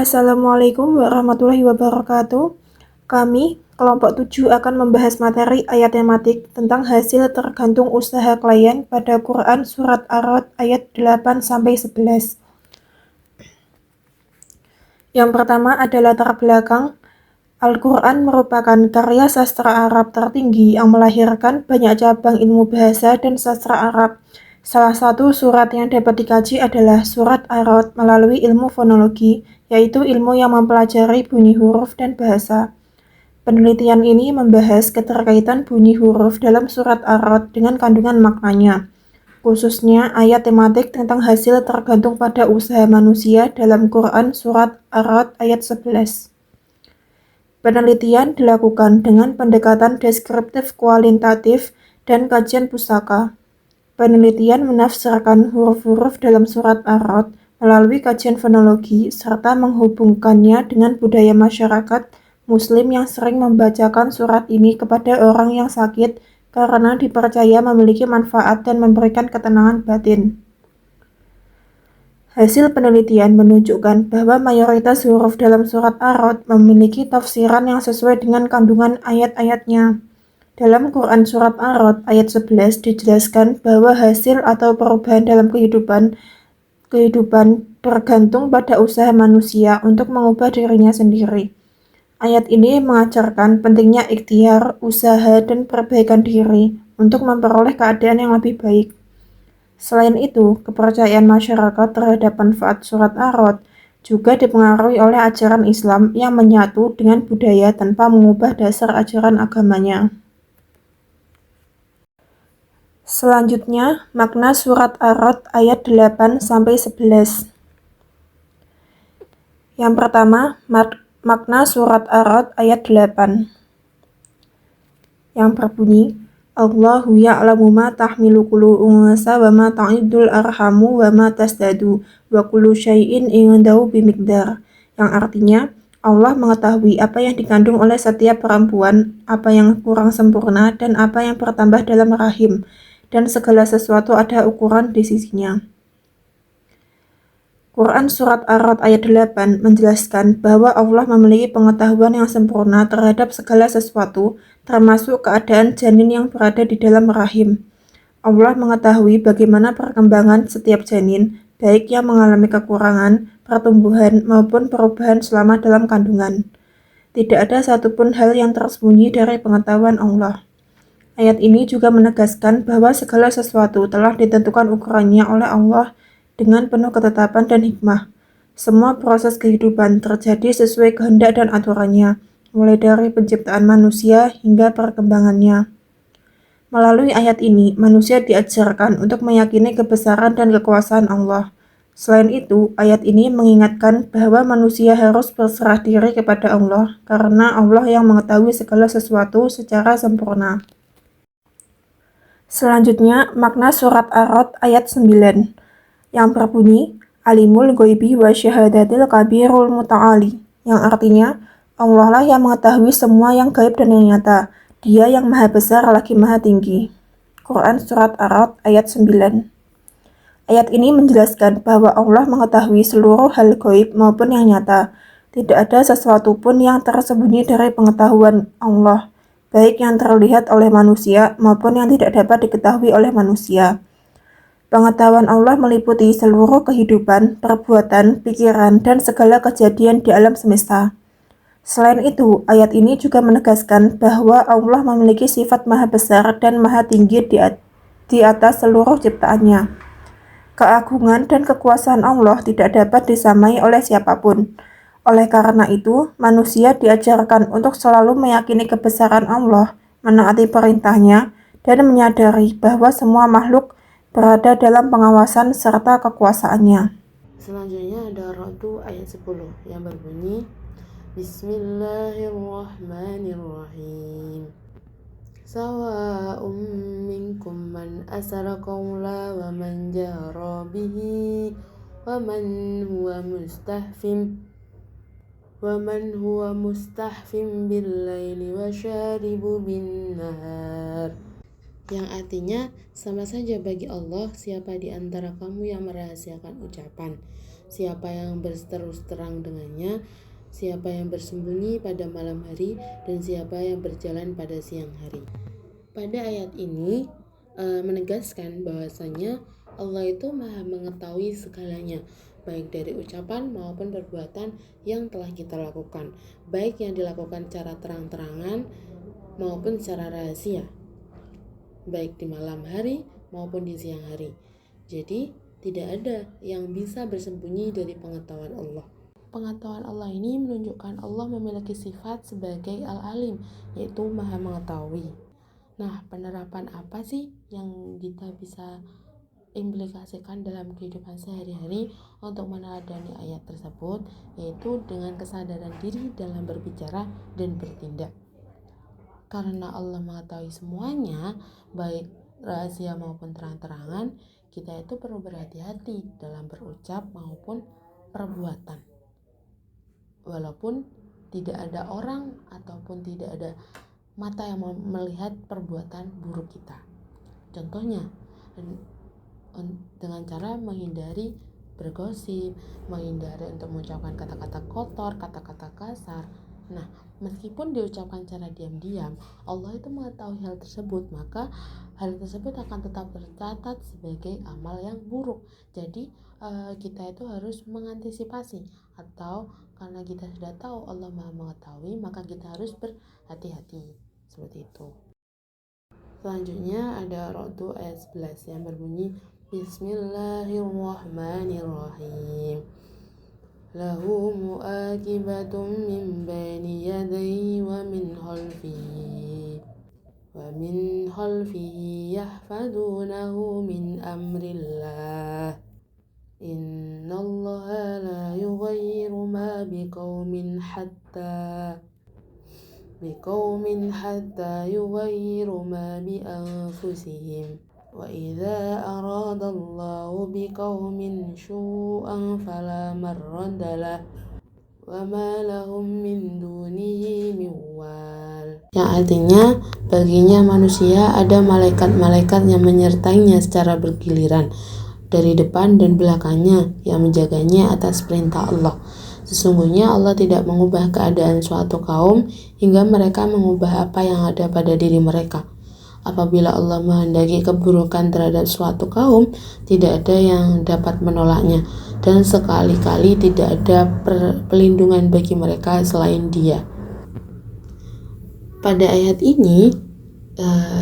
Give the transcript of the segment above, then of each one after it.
Assalamualaikum warahmatullahi wabarakatuh. Kami, kelompok 7 akan membahas materi ayat tematik tentang hasil tergantung usaha klien pada Quran Surat Ar-Ra'd ayat 8-11. Yang pertama adalah latar belakang. Al-Quran merupakan karya sastra Arab tertinggi yang melahirkan banyak cabang ilmu bahasa dan sastra Arab. Salah satu surat yang dapat dikaji adalah Surat Ar-Ra'd melalui ilmu fonologi, yaitu ilmu yang mempelajari bunyi huruf dan bahasa. Penelitian ini membahas keterkaitan bunyi huruf dalam Surat Ar-Ra'd dengan kandungan maknanya, khususnya ayat tematik tentang hasil tergantung pada usaha manusia dalam Quran Surat Ar-Ra'd ayat 11. Penelitian dilakukan dengan pendekatan deskriptif kualitatif dan kajian pustaka. Penelitian menafsirkan huruf-huruf dalam Surat Ar-Ra'd melalui kajian fonologi serta menghubungkannya dengan budaya masyarakat Muslim yang sering membacakan surat ini kepada orang yang sakit karena dipercaya memiliki manfaat dan memberikan ketenangan batin. Hasil penelitian menunjukkan bahwa mayoritas huruf dalam Surat Ar-Ra'd memiliki tafsiran yang sesuai dengan kandungan ayat-ayatnya. Dalam Quran Surat Ar-Ra'd ayat 11 dijelaskan bahwa hasil atau perubahan dalam kehidupan bergantung pada usaha manusia untuk mengubah dirinya sendiri. Ayat ini mengajarkan pentingnya ikhtiar, usaha, dan perbaikan diri untuk memperoleh keadaan yang lebih baik. Selain itu, kepercayaan masyarakat terhadap manfaat Surat Ar-Ra'd juga dipengaruhi oleh ajaran Islam yang menyatu dengan budaya tanpa mengubah dasar ajaran agamanya. Selanjutnya, makna Surat Ar-Ra'd ayat 8-11. Yang pertama, makna Surat Ar-Ra'd ayat 8. Yang berbunyi, Allahu ya'lamu ma tahmilu kullu unsa wa ma ta'idul arhamu wa ma tasdadu wa kullu syai'in indahu bimiqdar. Yang artinya, Allah mengetahui apa yang dikandung oleh setiap perempuan, apa yang kurang sempurna, dan apa yang bertambah dalam rahim, dan segala sesuatu ada ukuran di sisinya. Quran Surat Ar-Ra'd ayat 8 menjelaskan bahwa Allah memiliki pengetahuan yang sempurna terhadap segala sesuatu, termasuk keadaan janin yang berada di dalam rahim. Allah mengetahui bagaimana perkembangan setiap janin, baik yang mengalami kekurangan, pertumbuhan, maupun perubahan selama dalam kandungan. Tidak ada satupun hal yang tersembunyi dari pengetahuan Allah. Ayat ini juga menegaskan bahwa segala sesuatu telah ditentukan ukurannya oleh Allah dengan penuh ketetapan dan hikmah. Semua proses kehidupan terjadi sesuai kehendak dan aturannya, mulai dari penciptaan manusia hingga perkembangannya. Melalui ayat ini, manusia diajarkan untuk meyakini kebesaran dan kekuasaan Allah. Selain itu, ayat ini mengingatkan bahwa manusia harus berserah diri kepada Allah, karena Allah yang mengetahui segala sesuatu secara sempurna. Selanjutnya, makna Surat Ar-Ra'd ayat 9, yang berbunyi, Alimul Ghaibi wa Syahadatil Kabirul Muta'ali, yang artinya, Allah lah yang mengetahui semua yang gaib dan yang nyata. Dia yang maha besar lagi maha tinggi. Quran Surat Ar-Ra'd ayat 9. Ayat ini menjelaskan bahwa Allah mengetahui seluruh hal gaib maupun yang nyata. Tidak ada sesuatu pun yang tersembunyi dari pengetahuan Allah, baik yang terlihat oleh manusia maupun yang tidak dapat diketahui oleh manusia. Pengetahuan Allah meliputi seluruh kehidupan, perbuatan, pikiran, dan segala kejadian di alam semesta. Selain itu, ayat ini juga menegaskan bahwa Allah memiliki sifat maha besar dan maha tinggi di atas seluruh ciptaannya. Keagungan dan kekuasaan Allah tidak dapat disamai oleh siapapun. Oleh karena itu, manusia diajarkan untuk selalu meyakini kebesaran Allah, menaati perintahnya, dan menyadari bahwa semua makhluk berada dalam pengawasan serta kekuasaannya. Selanjutnya ada Ar-Ra'd ayat 10 yang berbunyi, Bismillahirrahmanirrahim. Sawa'um minkum man asara qawla wa man jara bihi wa man huwa mustahfim bil laili wa syaribu bin nahar. Yang artinya, sama saja bagi Allah siapa di antara kamu yang merahasiakan ucapan, siapa yang berterus terang dengannya, siapa yang bersembunyi pada malam hari, dan siapa yang berjalan pada siang hari. Pada ayat ini menegaskan bahwasanya Allah itu Maha mengetahui segalanya, baik dari ucapan maupun perbuatan yang telah kita lakukan, baik yang dilakukan secara terang-terangan maupun secara rahasia, baik di malam hari maupun di siang hari. Jadi tidak ada yang bisa bersembunyi dari pengetahuan Allah. Pengetahuan Allah ini menunjukkan Allah memiliki sifat sebagai Al-Alim, yaitu Maha mengetahui. Nah, penerapan apa sih yang kita bisa implikasikan dalam kehidupan sehari-hari untuk meneladani ayat tersebut, yaitu dengan kesadaran diri dalam berbicara dan bertindak. Karena Allah mengetahui semuanya, baik rahasia maupun terang-terangan, kita itu perlu berhati-hati dalam berucap maupun perbuatan. Walaupun tidak ada orang ataupun tidak ada mata yang melihat perbuatan buruk kita. Contohnya, dengan cara menghindari bergosip, menghindari untuk mengucapkan kata-kata kotor, kata-kata kasar. Nah, meskipun diucapkan secara diam-diam, Allah itu mengetahui hal tersebut, maka hal tersebut akan tetap tercatat sebagai amal yang buruk. Jadi kita itu harus mengantisipasi, atau karena kita sudah tahu Allah Maha mengetahui, maka kita harus berhati-hati seperti itu. Selanjutnya ada Ar-Ra'd ayat 11 yang berbunyi Bismillahirrahmanirrahim. Lahu mu'aqibatun min baini yadayhi wa min khalfihi yahfadunahu min amrillah. Innallaha la yughayyiru ma biqaumin hatta yughayyiru ma bi anfusihim. Wa idza aradallahu biqaumin syu'an fala marradalah wa ma lahum min dunihi min wal. Yang artinya, baginya manusia ada malaikat-malaikat yang menyertainya secara bergiliran dari depan dan belakangnya, yang menjaganya atas perintah Allah. Sesungguhnya Allah tidak mengubah keadaan suatu kaum hingga mereka mengubah apa yang ada pada diri mereka. Apabila Allah menghendaki keburukan terhadap suatu kaum, tidak ada yang dapat menolaknya, dan sekali-kali tidak ada pelindungan bagi mereka selain Dia. Pada ayat ini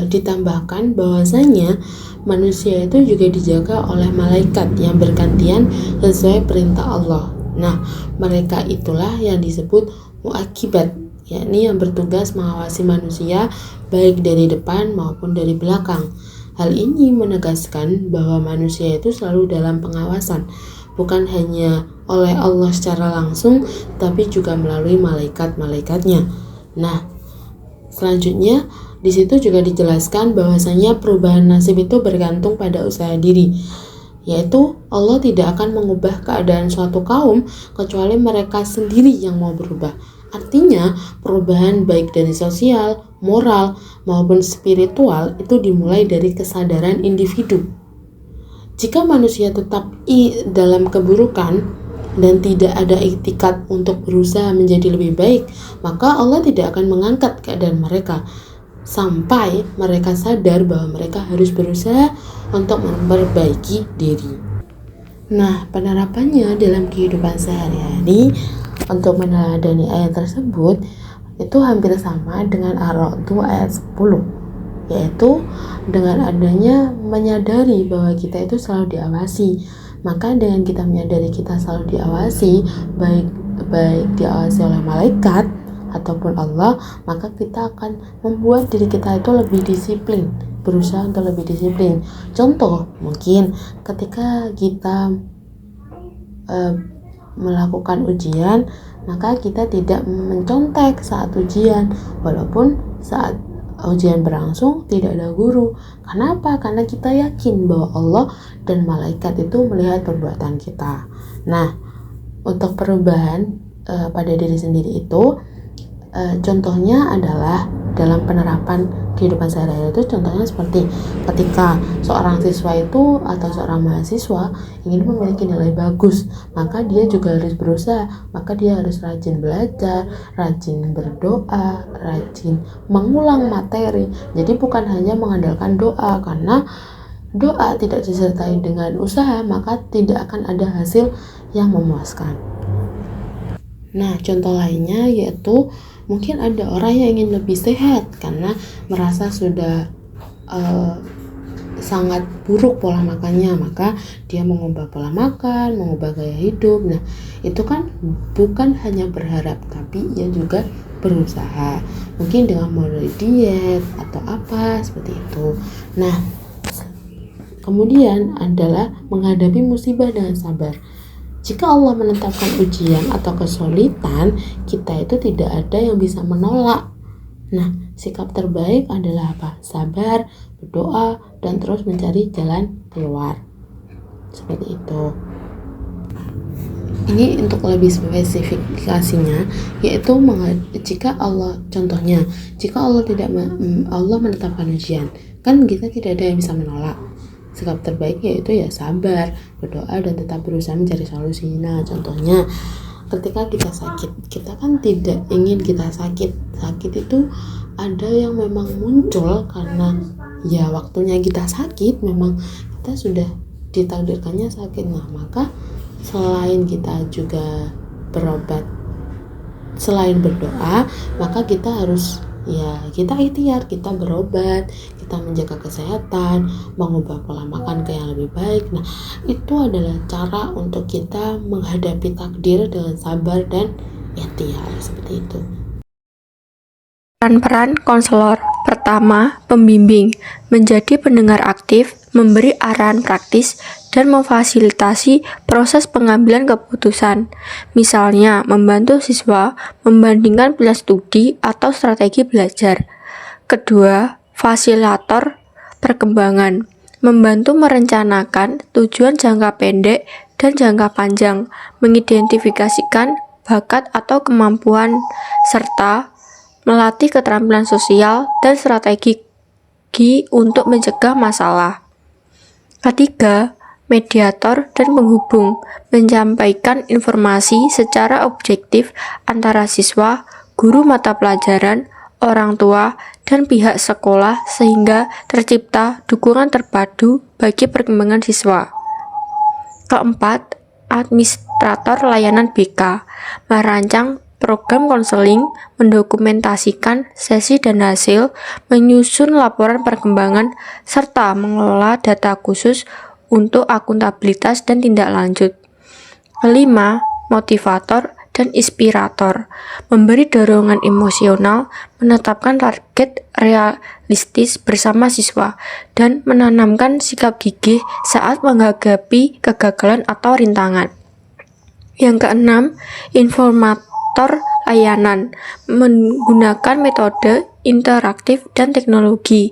ditambahkan bahwasanya manusia itu juga dijaga oleh malaikat yang bergantian sesuai perintah Allah. Nah, mereka itulah yang disebut muaqibat, yakni yang bertugas mengawasi manusia baik dari depan maupun dari belakang. Hal ini menegaskan bahwa manusia itu selalu dalam pengawasan, bukan hanya oleh Allah secara langsung, tapi juga melalui malaikat-malaikatnya. Nah, selanjutnya di situ juga dijelaskan bahwasanya perubahan nasib itu bergantung pada usaha diri, yaitu Allah tidak akan mengubah keadaan suatu kaum kecuali mereka sendiri yang mau berubah. Artinya, perubahan baik dari sosial, moral, maupun spiritual itu dimulai dari kesadaran individu. Jika manusia tetap dalam keburukan dan tidak ada iktikad untuk berusaha menjadi lebih baik, maka Allah tidak akan mengangkat keadaan mereka sampai mereka sadar bahwa mereka harus berusaha untuk memperbaiki diri. Nah, penerapannya dalam kehidupan sehari-hari untuk meneladani ayat tersebut itu hampir sama dengan Ar-Ra'd ayat 10, yaitu dengan adanya menyadari bahwa kita itu selalu diawasi. Maka dengan kita menyadari kita selalu diawasi, baik diawasi oleh malaikat ataupun Allah, maka kita akan membuat diri kita itu lebih disiplin, berusaha untuk lebih disiplin. Contoh, mungkin ketika kita melakukan ujian, maka kita tidak mencontek saat ujian, walaupun saat ujian berlangsung tidak ada guru. Kenapa? Karena kita yakin bahwa Allah dan malaikat itu melihat perbuatan kita. Nah, untuk perubahan pada diri sendiri itu Contohnya adalah dalam penerapan kehidupan sehari-hari itu, contohnya seperti ketika seorang siswa itu atau seorang mahasiswa ingin memiliki nilai bagus, maka dia juga harus berusaha, maka dia harus rajin belajar, rajin berdoa, rajin mengulang materi. Jadi bukan hanya mengandalkan doa, karena doa tidak disertai dengan usaha maka tidak akan ada hasil yang memuaskan. Nah, contoh lainnya yaitu mungkin ada orang yang ingin lebih sehat karena merasa sudah sangat buruk pola makannya, maka dia mengubah pola makan, mengubah gaya hidup. Nah, itu kan bukan hanya berharap, tapi ia juga berusaha, mungkin dengan mulai diet atau apa seperti itu. Nah, kemudian adalah menghadapi musibah dengan sabar. Jika Allah menetapkan ujian atau kesulitan, kita itu tidak ada yang bisa menolak. Nah, sikap terbaik adalah apa? Sabar, berdoa, dan terus mencari jalan keluar. Seperti itu. Ini untuk lebih spesifikasinya, yaitu jika Allah, contohnya, jika Allah Allah menetapkan ujian, kan kita tidak ada yang bisa menolak. Sikap terbaik yaitu ya sabar, berdoa, dan tetap berusaha mencari solusi. Nah, contohnya ketika kita sakit, kita kan tidak ingin kita sakit. Sakit itu ada yang memang muncul karena ya waktunya kita sakit, memang kita sudah ditakdirkannya sakit. Nah, maka selain kita juga berobat, selain berdoa, maka kita harus kita ikhtiar, kita berobat, kita menjaga kesehatan, mengubah pola makan ke yang lebih baik. Nah, itu adalah cara untuk kita menghadapi takdir dengan sabar dan ikhtiar, seperti itu. Peran-peran konselor. Pertama, pembimbing, menjadi pendengar aktif, memberi arahan praktis, dan memfasilitasi proses pengambilan keputusan. Misalnya, membantu siswa membandingkan pilihan studi atau strategi belajar. Kedua, fasilitator perkembangan, membantu merencanakan tujuan jangka pendek dan jangka panjang, mengidentifikasikan bakat atau kemampuan, serta melatih keterampilan sosial dan strategi untuk mencegah masalah. Ketiga, mediator dan penghubung, menyampaikan informasi secara objektif antara siswa, guru mata pelajaran, orang tua, dan pihak sekolah sehingga tercipta dukungan terpadu bagi perkembangan siswa. Keempat, administrator layanan BK, merancang program konseling, mendokumentasikan sesi dan hasil, menyusun laporan perkembangan, serta mengelola data khusus untuk akuntabilitas dan tindak lanjut. Kelima, motivator dan inspirator, memberi dorongan emosional, menetapkan target realistis bersama siswa, dan menanamkan sikap gigih saat menghadapi kegagalan atau rintangan. Yang keenam, informator layanan, menggunakan metode interaktif dan teknologi,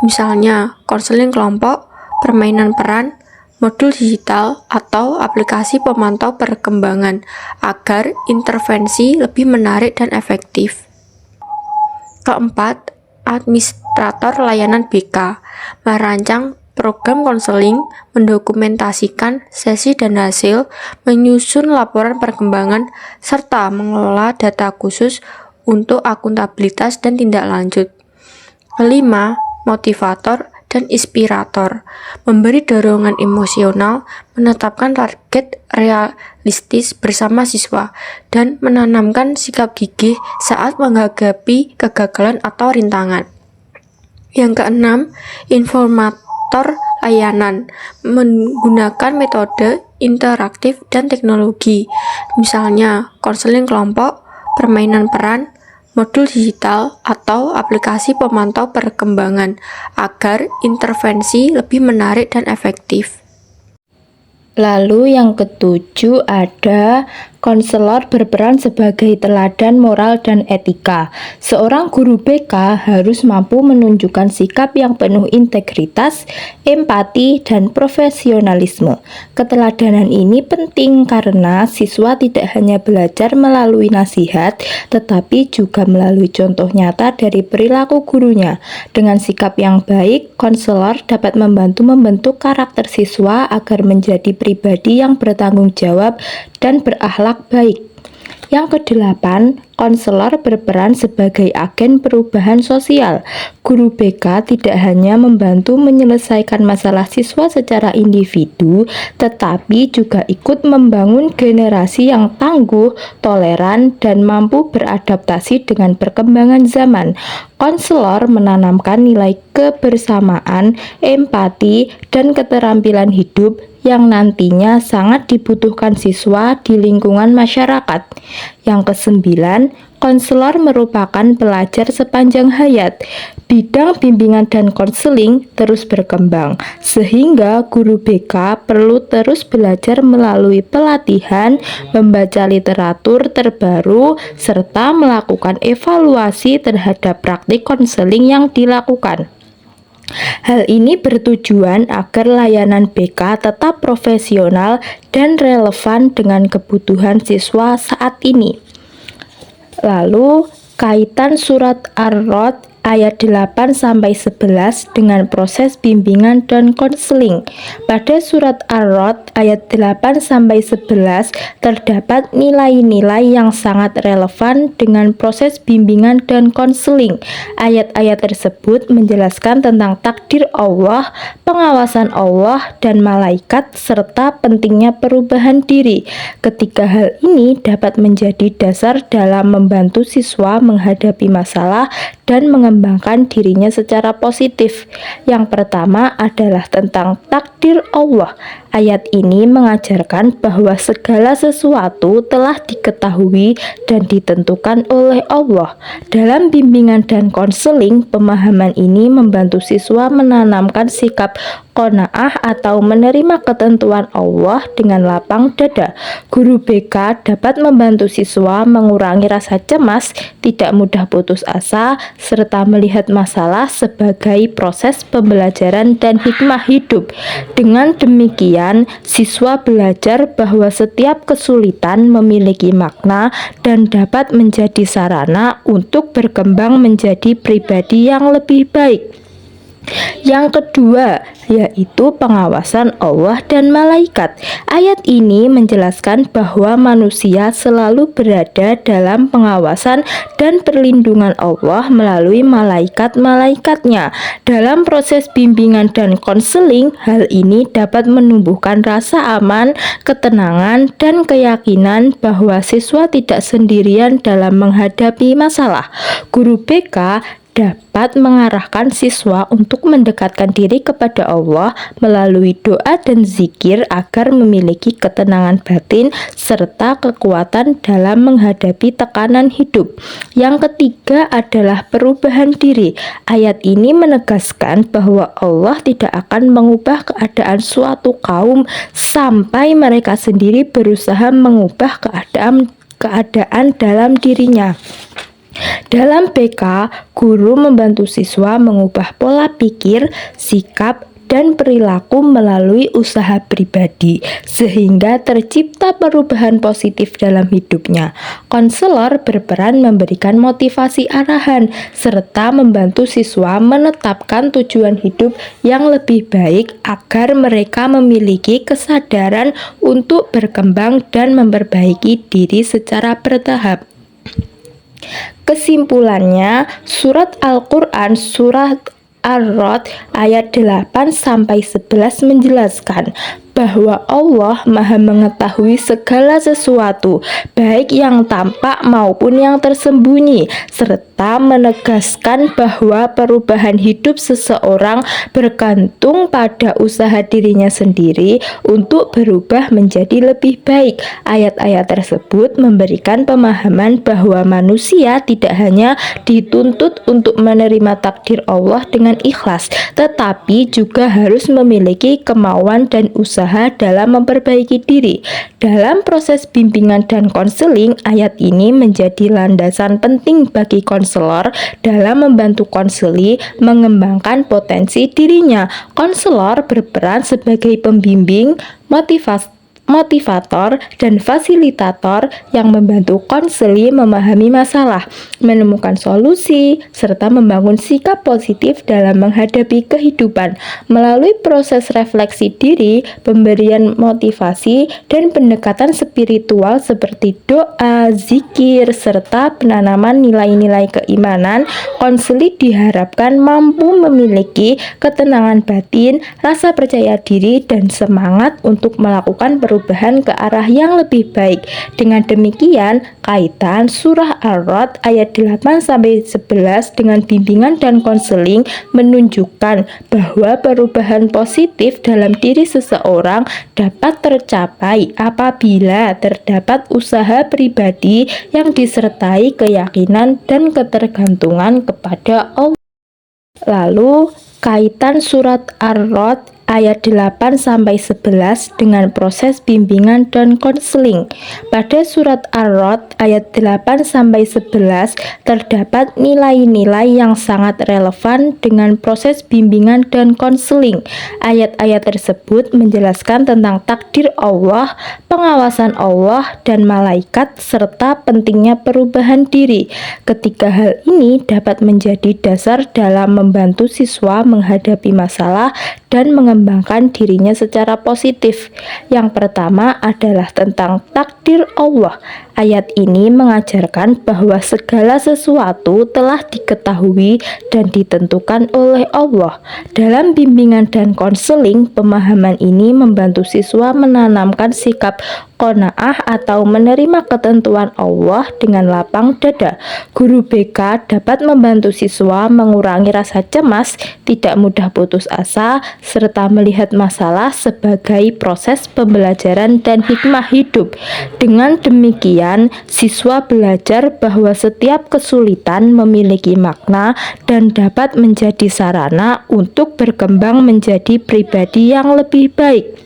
misalnya konseling kelompok, permainan peran, modul digital, atau aplikasi pemantau perkembangan agar intervensi lebih menarik dan efektif. Keempat, administrator layanan BK, merancang program konseling, mendokumentasikan sesi dan hasil, menyusun laporan perkembangan, serta mengelola data khusus untuk akuntabilitas dan tindak lanjut. Kelima, motivator dan inspirator, memberi dorongan emosional, menetapkan target realistis bersama siswa, dan menanamkan sikap gigih saat menghadapi kegagalan atau rintangan. Yang keenam, informator layanan, menggunakan metode interaktif dan teknologi, misalnya konseling kelompok, permainan peran, modul digital, atau aplikasi pemantau perkembangan agar intervensi lebih menarik dan efektif. Lalu yang ketujuh ada konselor berperan sebagai teladan moral dan etika. Seorang guru BK harus mampu menunjukkan sikap yang penuh integritas, empati, dan profesionalisme. Keteladanan ini penting karena siswa tidak hanya belajar melalui nasihat, tetapi juga melalui contoh nyata dari perilaku gurunya. Dengan sikap yang baik, konselor dapat membantu membentuk karakter siswa agar menjadi pribadi yang bertanggung jawab dan berakhlak baik. Yang kedelapan, konselor berperan sebagai agen perubahan sosial. Guru BK tidak hanya membantu menyelesaikan masalah siswa secara individu, tetapi juga ikut membangun generasi yang tangguh, toleran, dan mampu beradaptasi dengan perkembangan zaman. Konselor menanamkan nilai kebersamaan, empati, dan keterampilan hidup yang nantinya sangat dibutuhkan siswa di lingkungan masyarakat. Yang kesembilan, konselor merupakan pelajar sepanjang hayat. Bidang bimbingan dan konseling terus berkembang, sehingga guru BK perlu terus belajar melalui pelatihan, membaca literatur terbaru, serta melakukan evaluasi terhadap praktik konseling yang dilakukan. Hal ini bertujuan agar layanan BK tetap profesional dan relevan dengan kebutuhan siswa saat ini. Lalu, kaitan surat Ar-Rod ayat 8-11 dengan proses bimbingan dan konseling. Pada surat Ar-Rod ayat 8-11 terdapat nilai-nilai yang sangat relevan dengan proses bimbingan dan konseling. Ayat-ayat tersebut menjelaskan tentang takdir Allah, pengawasan Allah dan malaikat, serta pentingnya perubahan diri. Ketiga hal ini dapat menjadi dasar dalam membantu siswa menghadapi masalah dan mengembangkan dirinya secara positif. Yang pertama adalah tentang takdir Allah. Ayat ini mengajarkan bahwa segala sesuatu telah diketahui dan ditentukan oleh Allah. Dalam bimbingan dan konseling, pemahaman ini membantu siswa menanamkan sikap qanaah atau menerima ketentuan Allah dengan lapang dada. Guru BK dapat membantu siswa mengurangi rasa cemas, tidak mudah putus asa, serta melihat masalah sebagai proses pembelajaran dan hikmah hidup. Dengan demikian, siswa belajar bahwa setiap kesulitan memiliki makna dan dapat menjadi sarana untuk berkembang menjadi pribadi yang lebih baik. Yang kedua, yaitu pengawasan Allah dan malaikat. Ayat ini menjelaskan bahwa manusia selalu berada dalam pengawasan dan perlindungan Allah melalui malaikat-malaikatnya. Dalam proses bimbingan dan konseling, hal ini dapat menumbuhkan rasa aman, ketenangan, dan keyakinan bahwa siswa tidak sendirian dalam menghadapi masalah. Guru BK dapat mengarahkan siswa untuk mendekatkan diri kepada Allah melalui doa dan zikir agar memiliki ketenangan batin serta kekuatan dalam menghadapi tekanan hidup. Yang ketiga adalah perubahan diri. Ayat ini menegaskan bahwa Allah tidak akan mengubah keadaan suatu kaum sampai mereka sendiri berusaha mengubah keadaan dalam dirinya. Dalam BK, guru membantu siswa mengubah pola pikir, sikap, dan perilaku melalui usaha pribadi, sehingga tercipta perubahan positif dalam hidupnya. Konselor berperan memberikan motivasi arahan, serta membantu siswa menetapkan tujuan hidup yang lebih baik agar mereka memiliki kesadaran untuk berkembang dan memperbaiki diri secara bertahap. Kesimpulannya, surat Al-Quran surat Ar-Rod ayat 8-11 menjelaskan bahwa Allah Maha mengetahui segala sesuatu, baik yang tampak maupun yang tersembunyi, serta serta menegaskan bahwa perubahan hidup seseorang bergantung pada usaha dirinya sendiri untuk berubah menjadi lebih baik. Ayat-ayat tersebut memberikan pemahaman bahwa manusia tidak hanya dituntut untuk menerima takdir Allah dengan ikhlas, tetapi juga harus memiliki kemauan dan usaha dalam memperbaiki diri. Dalam proses bimbingan dan konseling, ayat ini menjadi landasan penting bagi konselor dalam membantu konseli mengembangkan potensi dirinya. Konselor berperan sebagai pembimbing, motivator, dan fasilitator yang membantu konseli memahami masalah, menemukan solusi, serta membangun sikap positif dalam menghadapi kehidupan. Melalui proses refleksi diri, pemberian motivasi, dan pendekatan spiritual seperti doa, zikir, serta penanaman nilai-nilai keimanan, konseli diharapkan mampu memiliki ketenangan batin, rasa percaya diri, dan semangat untuk melakukan perubahan ke arah yang lebih baik. Dengan demikian, kaitan surah Ar-Ra'd ayat 8-11 dengan bimbingan dan konseling menunjukkan bahwa perubahan positif dalam diri seseorang dapat tercapai apabila terdapat usaha pribadi yang disertai keyakinan dan ketergantungan kepada Allah. Lalu, kaitan surat Ar-Ra'd ayat 8-11 dengan proses bimbingan dan konseling. Pada surat Ar-Ra'd ayat 8-11 terdapat nilai-nilai yang sangat relevan dengan proses bimbingan dan konseling. Ayat-ayat tersebut menjelaskan tentang takdir Allah, pengawasan Allah dan malaikat, serta pentingnya perubahan diri. Ketiga hal ini dapat menjadi dasar dalam membantu siswa menghadapi masalah dan mengembangkan dirinya secara positif. Yang pertama adalah tentang takdir Allah. Ayat ini mengajarkan bahwa segala sesuatu telah diketahui dan ditentukan oleh Allah. Dalam bimbingan dan konseling, pemahaman ini membantu siswa menanamkan sikap qanaah atau menerima ketentuan Allah dengan lapang dada. Guru BK dapat membantu siswa mengurangi rasa cemas, tidak mudah putus asa, serta melihat masalah sebagai proses pembelajaran dan hikmah hidup. Dengan demikian, siswa belajar bahwa setiap kesulitan memiliki makna dan dapat menjadi sarana untuk berkembang menjadi pribadi yang lebih baik.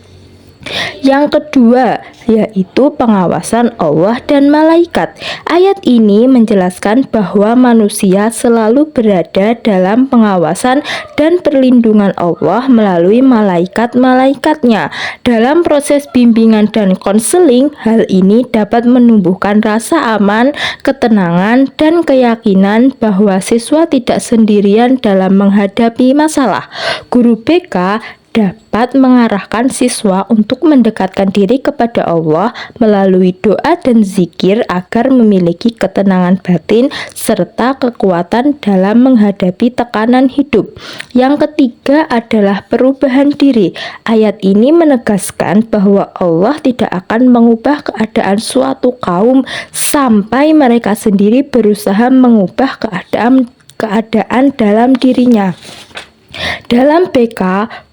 Yang kedua, yaitu pengawasan Allah dan malaikat. Ayat ini menjelaskan bahwa manusia selalu berada dalam pengawasan dan perlindungan Allah melalui malaikat-malaikatnya. Dalam proses bimbingan dan konseling, hal ini dapat menumbuhkan rasa aman, ketenangan, dan keyakinan bahwa siswa tidak sendirian dalam menghadapi masalah. Guru BK dapat mengarahkan siswa untuk mendekatkan diri kepada Allah melalui doa dan zikir agar memiliki ketenangan batin serta kekuatan dalam menghadapi tekanan hidup. Yang ketiga adalah perubahan diri. Ayat ini menegaskan bahwa Allah tidak akan mengubah keadaan suatu kaum sampai mereka sendiri berusaha mengubah keadaan dalam dirinya. Dalam BK,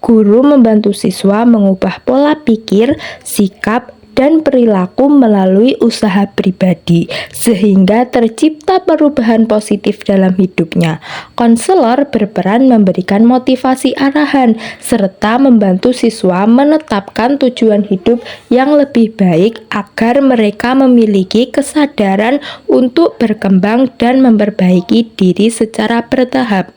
guru membantu siswa mengubah pola pikir, sikap, dan perilaku melalui usaha pribadi, sehingga tercipta perubahan positif dalam hidupnya. Konselor berperan memberikan motivasi arahan, serta membantu siswa menetapkan tujuan hidup yang lebih baik agar mereka memiliki kesadaran untuk berkembang dan memperbaiki diri secara bertahap.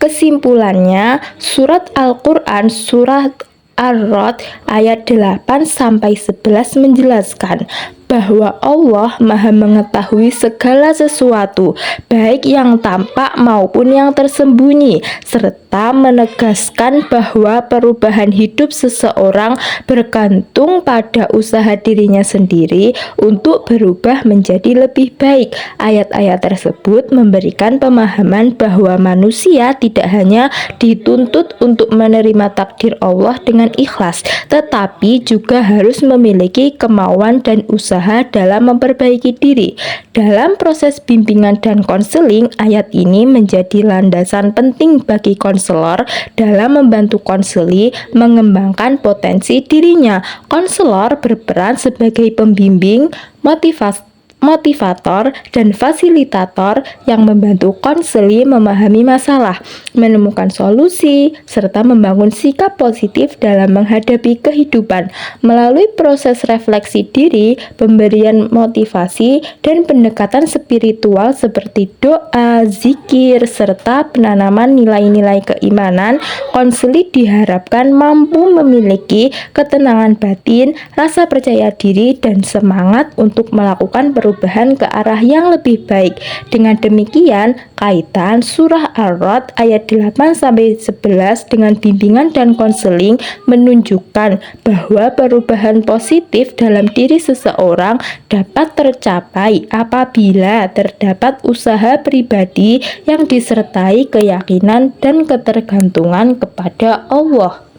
Kesimpulannya, surat Al-Quran surat Ar-Ra'd ayat 8-11 menjelaskan bahwa Allah Maha mengetahui segala sesuatu, baik yang tampak maupun yang tersembunyi, serta menegaskan bahwa perubahan hidup seseorang bergantung pada usaha dirinya sendiri untuk berubah menjadi lebih baik. Ayat-ayat tersebut memberikan pemahaman bahwa manusia tidak hanya dituntut untuk menerima takdir Allah dengan ikhlas, tetapi juga harus memiliki kemauan dan usaha berusaha dalam memperbaiki diri. Dalam proses bimbingan dan konseling, ayat ini menjadi landasan penting bagi konselor dalam membantu konseli mengembangkan potensi dirinya. Konselor berperan sebagai pembimbing, motivator, dan fasilitator yang membantu konseli memahami masalah, menemukan solusi, serta membangun sikap positif dalam menghadapi kehidupan. Melalui proses refleksi diri, pemberian motivasi, dan pendekatan spiritual seperti doa, zikir, serta penanaman nilai-nilai keimanan, konseli diharapkan mampu memiliki ketenangan batin, rasa percaya diri, dan semangat untuk melakukan perubahan ke arah yang lebih baik. Dengan demikian, kaitan surah Ar-Ra'd ayat 8-11 dengan bimbingan dan konseling menunjukkan bahwa perubahan positif dalam diri seseorang dapat tercapai apabila terdapat usaha pribadi yang disertai keyakinan dan ketergantungan kepada Allah.